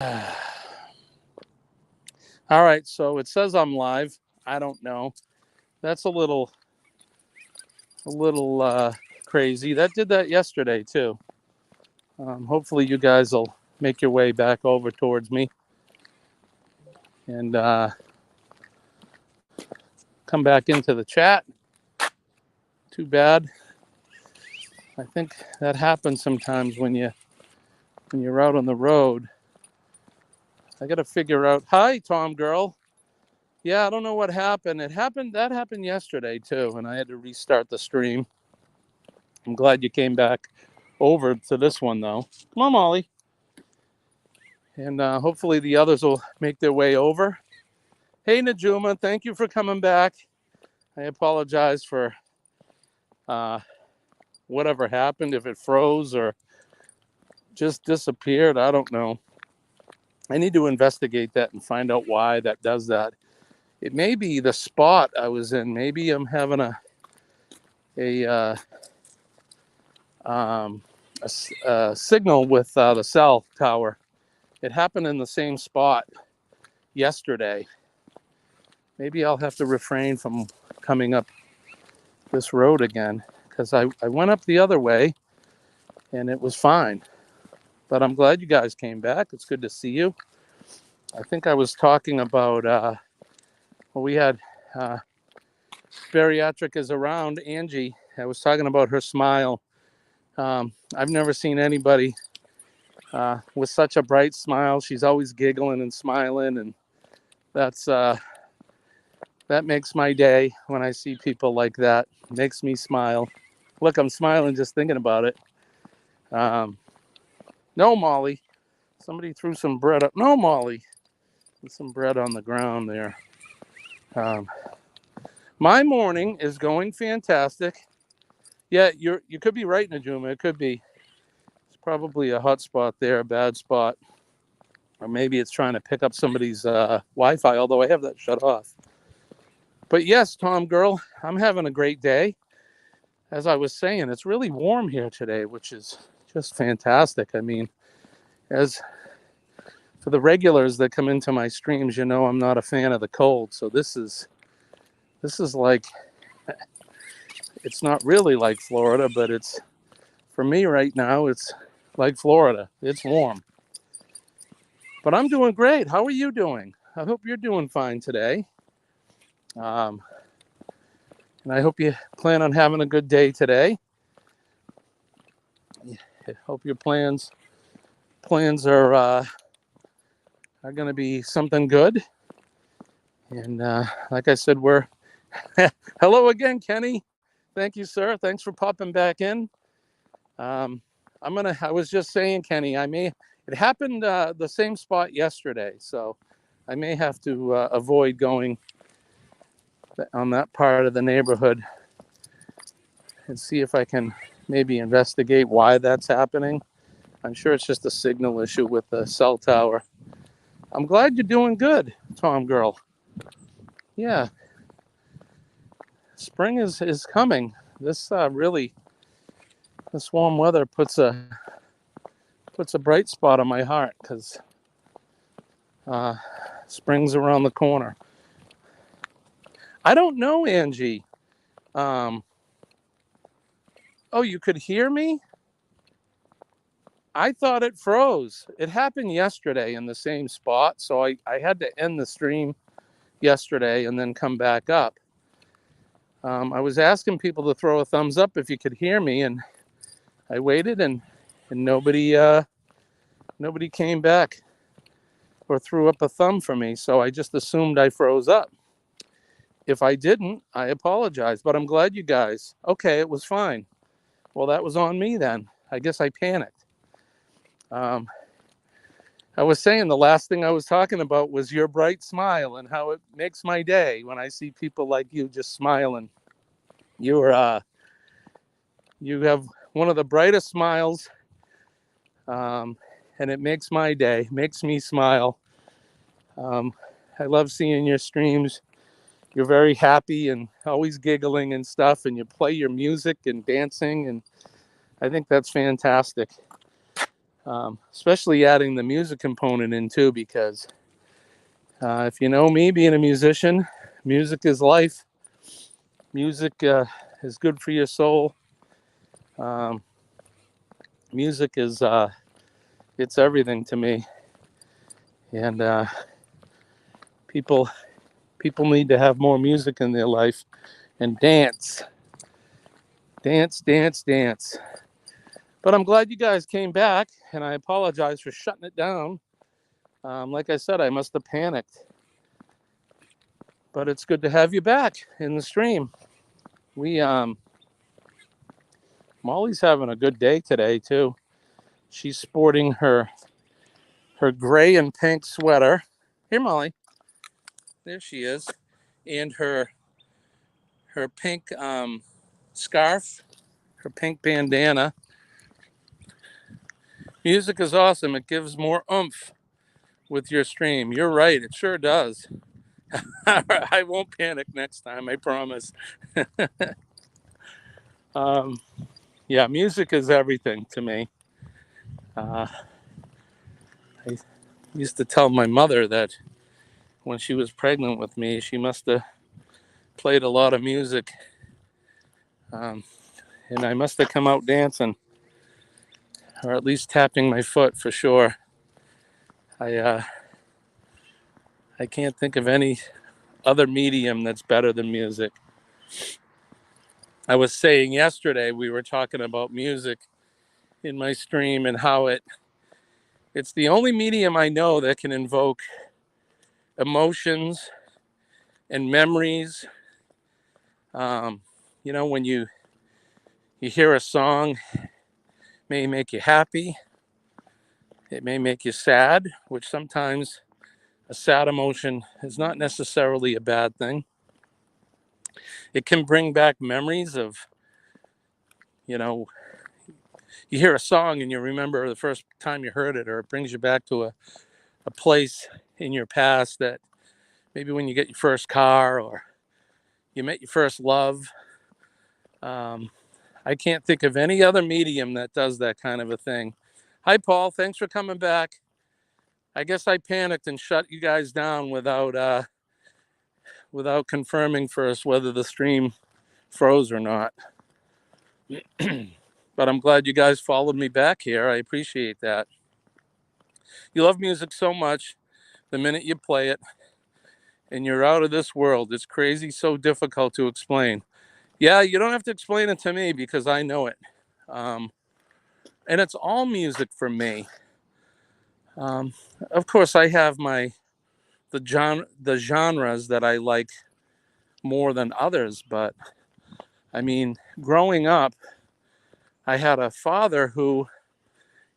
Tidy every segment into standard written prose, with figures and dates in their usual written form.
All right, so it says I'm live. I don't know. That's a little crazy. That did that yesterday too. Hopefully, you guys will make your way back over towards me and come back into the chat. Too bad. I think that happens sometimes when you're out on the road. I got to figure out. Hi, Tom girl. Yeah, I don't know what happened. That happened yesterday too, and I had to restart the stream. I'm glad you came back over to this one though. Come on, Molly. And hopefully the others will make their way over. Hey, Najuma, thank you for coming back. I apologize for uh, whatever happened, if it froze or just disappeared. I don't know. I need to investigate that and find out why that does that. It may be the spot I was in. Maybe I'm having a, uh, um, a signal with the cell tower. It happened in the same spot yesterday. Maybe I'll have to refrain from coming up this road again because I went up the other way and it was fine. But I'm glad you guys came back. It's good to see you. I think I was talking about, we had Bariatric is around, Angie. I was talking about her smile. I've never seen anybody with such a bright smile. She's always giggling and smiling, and that makes my day when I see people like that. It makes me smile. Look, I'm smiling just thinking about it. No, Molly. Somebody threw some bread up. No, Molly. There's some bread on the ground there. My morning is going fantastic. Yeah, you could be right, Najuma. It could be. It's probably a hot spot there, a bad spot. Or maybe it's trying to pick up somebody's Wi-Fi, although I have that shut off. But yes, Tom girl, I'm having a great day. As I was saying, it's really warm here today, which is just fantastic. I mean, as for the regulars that come into my streams, you know I'm not a fan of the cold. So this is like, it's not really like Florida, but it's, for me right now, it's like Florida. It's warm. But I'm doing great. How are you doing? I hope you're doing fine today. And I hope you plan on having a good day today. I hope your plans are going to be something good. And like I said, we're hello again, Kenny. Thank you, sir. Thanks for popping back in. I was just saying, Kenny, it happened the same spot yesterday, so I may have to avoid going on that part of the neighborhood and see if I can maybe investigate why that's happening. I'm sure it's just a signal issue with the cell tower. I'm glad you're doing good, Tom girl. Yeah, spring is coming. This this warm weather puts a bright spot on my heart because spring's around the corner. I don't know, Angie. Um, oh, you could hear me? I thought it froze. It happened yesterday in the same spot, so I had to end the stream yesterday and then come back up. I was asking people to throw a thumbs up if you could hear me, and I waited, and nobody came back or threw up a thumb for me, so I just assumed I froze up. If I didn't, I apologize, but I'm glad you guys. Okay, it was fine. Well, that was on me then. I guess I panicked. I was saying the last thing I was talking about was your bright smile and how it makes my day when I see people like you just smiling. You have one of the brightest smiles, and it makes my day, makes me smile. I love seeing your streams. You're very happy and always giggling and stuff, and you play your music and dancing, and I think that's fantastic. especially adding the music component in too, because if you know me, being a musician, music is life. Music is good for your soul. Um, music is it's everything to me, and people need to have more music in their life and dance, dance, dance, dance. But I'm glad you guys came back, and I apologize for shutting it down. Like I said, I must have panicked. But it's good to have you back in the stream. We Molly's having a good day today too. She's sporting her gray and pink sweater. Here, Molly. There she is, and her pink scarf, her pink bandana. Music is awesome. It gives more oomph with your stream. You're right. It sure does. I won't panic next time. I promise. Yeah, music is everything to me. I used to tell my mother that when she was pregnant with me, she must have played a lot of music, and I must have come out dancing, or at least tapping my foot for sure. I can't think of any other medium that's better than music. I was saying yesterday, we were talking about music in my stream and how it's the only medium I know that can invoke emotions and memories. When you hear a song, it may make you happy, it may make you sad, which sometimes a sad emotion is not necessarily a bad thing. It can bring back memories of, you hear a song and you remember the first time you heard it, or it brings you back to a place in your past, that maybe when you get your first car, or you met your first love. I can't think of any other medium that does that kind of a thing. Hi, Paul. Thanks for coming back. I guess I panicked and shut you guys down without confirming first whether the stream froze or not. But I'm glad you guys followed me back here. I appreciate that. You love music so much, the minute you play it, and you're out of this world. It's crazy, so difficult to explain. Yeah, you don't have to explain it to me because I know it. And it's all music for me. Of course, I have the genres that I like more than others, but I mean, growing up, I had a father who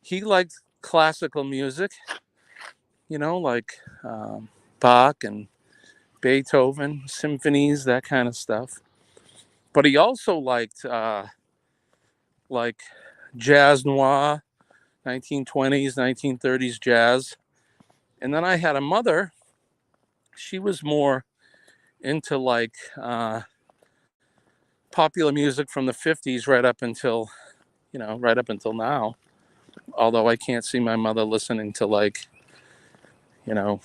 he liked classical music, like Bach and Beethoven, symphonies, that kind of stuff. But he also liked like jazz noir, 1920s, 1930s jazz. And then I had a mother, she was more into like popular music from the 50s right up until now. Although I can't see my mother listening to like, I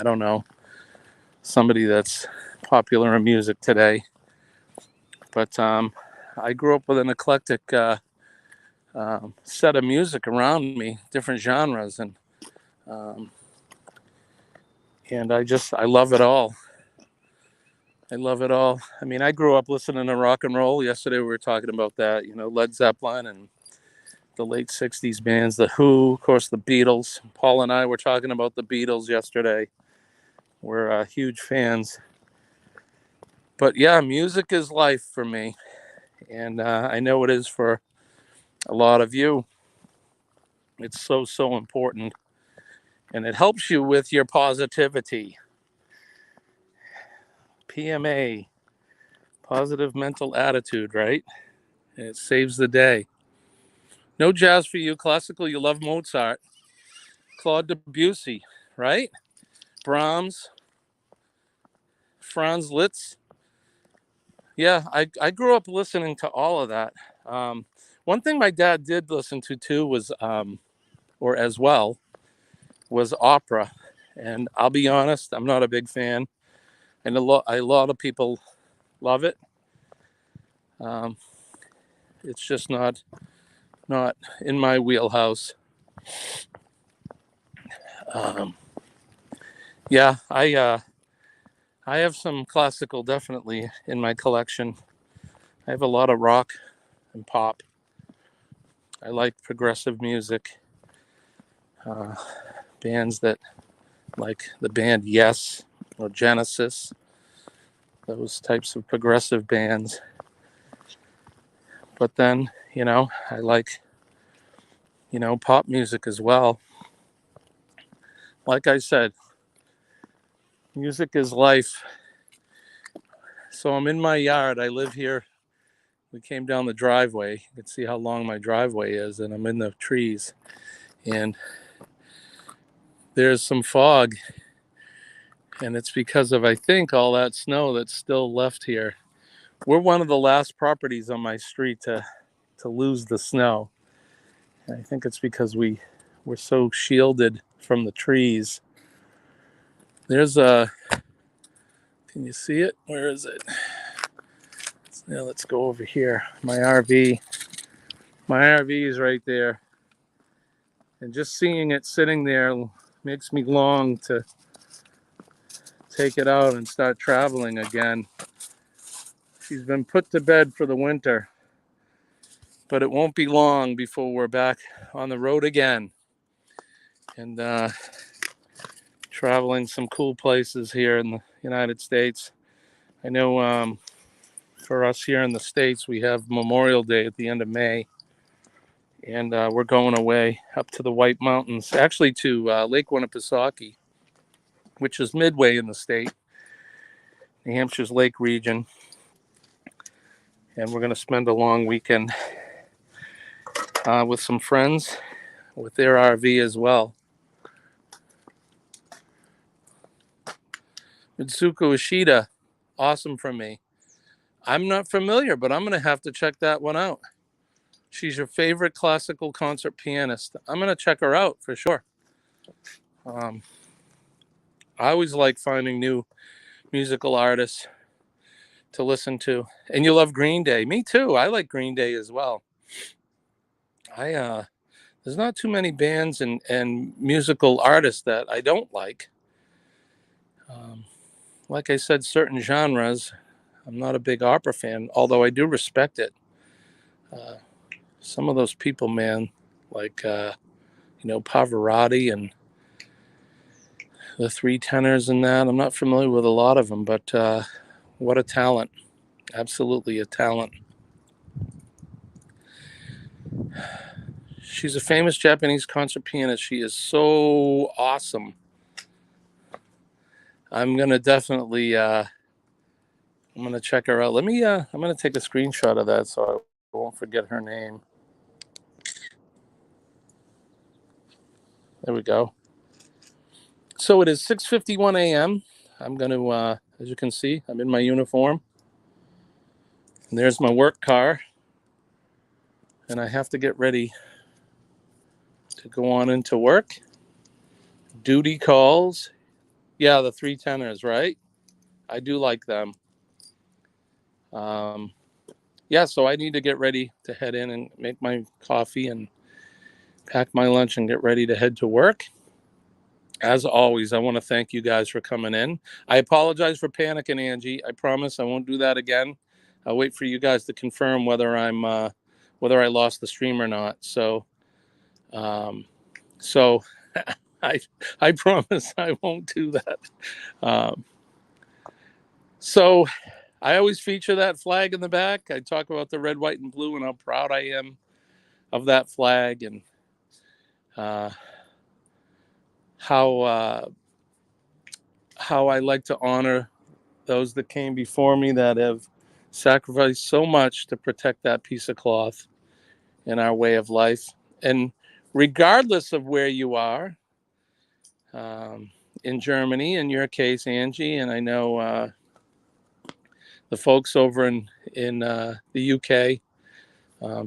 don't know, somebody that's popular in music today. But I grew up with an eclectic set of music around me, different genres, and I love it all. I love it all. I mean, I grew up listening to rock and roll. Yesterday we were talking about that, Led Zeppelin and the late 60s bands, The Who, of course, the Beatles. Paul and I were talking about the Beatles yesterday. We're huge fans. But yeah, music is life for me. And I know it is for a lot of you. It's so, so important. And it helps you with your positivity. PMA, positive mental attitude, right? And it saves the day. No jazz for you. Classical, you love Mozart. Claude Debussy, right? Brahms, Franz Liszt. Yeah, I grew up listening to all of that. One thing my dad did listen to too was or as well, was opera. And I'll be honest, I'm not a big fan. And a lot of people love it. Um, it's just not in my wheelhouse. Um, yeah, I have some classical definitely in my collection. I have a lot of rock and pop. I like progressive music, uh, bands that like the band Yes or Genesis, those types of progressive bands. But then, I like, pop music as well. Like I said, music is life. So I'm in my yard. I live here. We came down the driveway. You can see how long my driveway is, and I'm in the trees. And there's some fog, and it's because of, I think, all that snow that's still left here. We're one of the last properties on my street to lose the snow. And I think it's because we're so shielded from the trees. There's a, can you see it? Where is it? Yeah, let's go over here. My RV is right there. And just seeing it sitting there makes me long to take it out and start traveling again. She's been put to bed for the winter, but it won't be long before we're back on the road again and traveling some cool places here in the United States. I know for us here in the States, we have Memorial Day at the end of May, and we're going away up to the White Mountains, actually to Lake Winnipesaukee, which is midway in the state, New Hampshire's Lake region. And we're going to spend a long weekend with some friends with their RV as well. Mitsuko Ishida, awesome from me. I'm not familiar, but I'm going to have to check that one out. She's your favorite classical concert pianist. I'm going to check her out for sure. I always like finding new musical artists to listen to. And you love Green Day. Me too. I like Green Day as well. There's not too many bands and musical artists that I don't like. Like I said, certain genres, I'm not a big opera fan, although I do respect it. Some of those people, man, like, Pavarotti and the Three Tenors and that. I'm not familiar with a lot of them, but what a talent. Absolutely a talent. She's a famous Japanese concert pianist. She is so awesome. I'm going to definitely, I'm going to check her out. I'm going to take a screenshot of that so I won't forget her name. There we go. So it is 6:51 a.m. I'm going to, as you can see, I'm in my uniform. And there's my work car. And I have to get ready to go on into work. Duty calls. Yeah, the Three Tenors, right? I do like them. Yeah, so I need to get ready to head in and make my coffee and pack my lunch and get ready to head to work. As always, I want to thank you guys for coming in. I apologize for panicking, Angie. I promise I won't do that again. I'll wait for you guys to confirm whether whether I lost the stream or not. So I promise I won't do that. So I always feature that flag in the back. I talk about the red, white, and blue and how proud I am of that flag and how I like to honor those that came before me that have sacrificed so much to protect that piece of cloth in our way of life. And regardless of where you are, in Germany, in your case, Angie, and I know the folks over in the UK,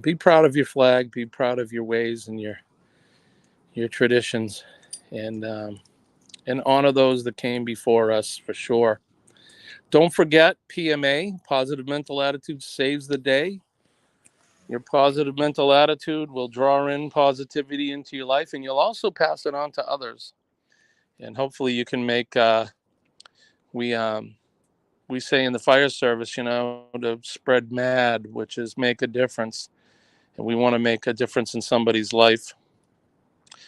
be proud of your flag, be proud of your ways and your traditions, and honor those that came before us for sure. Don't forget PMA, positive mental attitude saves the day. Your positive mental attitude will draw in positivity into your life, and you'll also pass it on to others. And hopefully, you can make. We we say in the fire service, to spread MAD, which is make a difference, and we want to make a difference in somebody's life.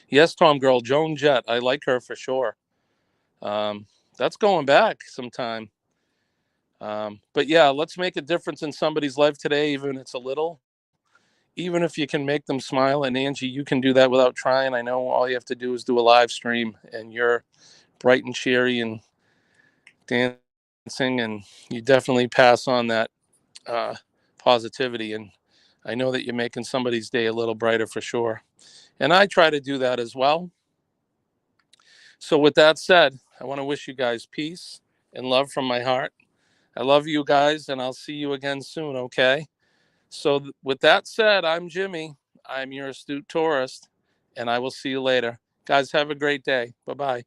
Yes, Tom Girl, Joan Jett, I like her for sure. That's going back some time. But yeah, let's make a difference in somebody's life today, even if it's a little. Even if you can make them smile, and Angie, you can do that without trying. I know all you have to do is do a live stream, and you're bright and cheery and dancing, and you definitely pass on that positivity. And I know that you're making somebody's day a little brighter for sure. And I try to do that as well. So, with that said, I want to wish you guys peace and love from my heart. I love you guys, and I'll see you again soon, okay? So, with that said, I'm Jimmy. I'm your astute tourist, and I will see you later. Guys, have a great day. Bye bye.